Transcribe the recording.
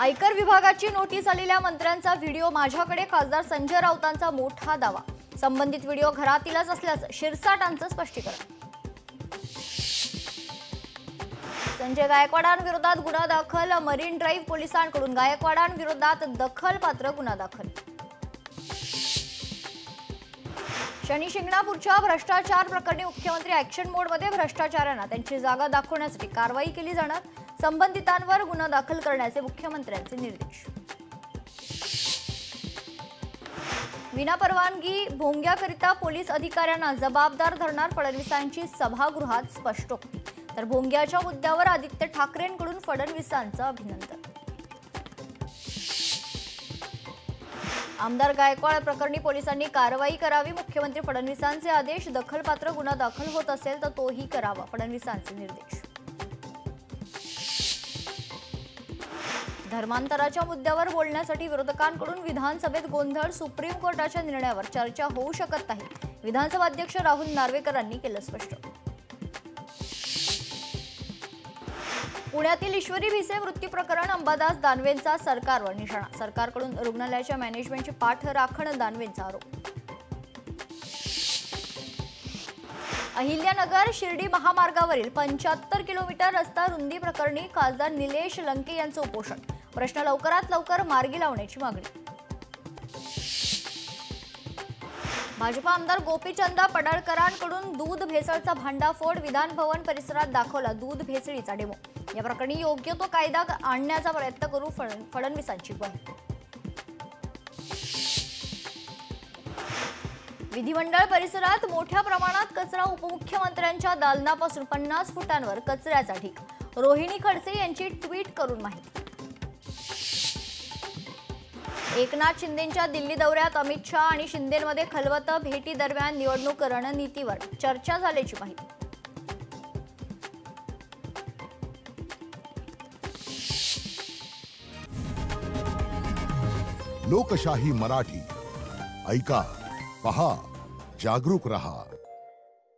आयकर विभागाची नोटीस आलेल्या मंत्र्यांचा व्हिडिओ माझ्याकडे, खासदार संजय राऊतांचा मोठा दावा। संबंधित व्हिडिओ घरातीलच असल्याचं शिरसाटांचं स्पष्टीकरण। संजय गायकवाडांविरोधात गुन्हा दाखल, मरीन ड्राईव्ह पोलिसांकडून गायकवाडांविरोधात दखलपात्र गुन्हा दाखल। शनी शिंगणापूरच्या भ्रष्टाचार प्रकरणी मुख्यमंत्री ऍक्शन मोडमध्ये, भ्रष्टाचाऱ्यांना त्यांची जागा दाखवण्यासाठी कारवाई केली जाणार, संबंधितांवर गुन्हा दाखल करण्याचे मुख्यमंत्र्यांचे निर्देश। विनापरवानगी भोंग्याकरिता पोलीस अधिकाऱ्यांना जबाबदार धरणार, फडणवीसांची सभागृहात स्पष्टोक्ती। तर भोंग्याच्या मुद्द्यावर आदित्य ठाकरेंकडून फडणवीसांचं अभिनंदन। आमदार गायकवाड प्रकरणी पोलिसांनी कारवाई करावी, मुख्यमंत्री फडणवीसांचे आदेश। दखलपात्र गुन्हा दाखल होत असेल तर तोही करावा, फडणवीसांचे निर्देश। धर्मांतराच्या मुद्द्यावर बोलण्यासाठी विरोधकांकडून विधानसभेत गोंधळ, सुप्रीम कोर्टाच्या निर्णयावर चर्चा होऊ शकत नाही, विधानसभा अध्यक्ष राहुल नार्वेकरांनी केलं स्पष्ट। पुण्यातील ईश्वरी भिसे मृत्यू प्रकरण, अंबादास दानवेंचा सरकारवर निशाणा, सरकारकडून रुग्णालयाच्या मॅनेजमेंटची पाठराखण, दानवेंचा आरोप। अहिल्यानगर शिर्डी महामार्गावरील 75 किलोमीटर रस्ता रुंदी प्रकरणी खासदार निलेश लंके यांचं उपोषण, प्रश्न लवकरात लवकर मार्गी लावण्याची मागणी। भाजपा आमदार गोपीचंद पडळकरांकडून दूध भेसळचा भांडाफोड, विधान भवन परिसरात दाखवला दूध भेसळीचा डेमो, या प्रकरणी योग्य तो कायदा आणण्याचा प्रयत्न करू, फडणवीसांची ग्वाही। विधिमंडळ परिसरात मोठ्या प्रमाणात कचरा, उपमुख्यमंत्र्यांच्या दालनापासून 50 फुटांवर कचऱ्याचा ढीग, रोहिणी खडसे यांची ट्विट करून माहिती। एकनाथ शिंदेंच्या दिल्ली दौऱ्यात अमित शहा आणि शिंदेंमध्ये खलबत, भेटी दरम्यान निवडणूक रणनीतीवर चर्चा झाल्याची माहिती। लोकशाही मराठी ऐका, पहा, जागरूक रहा।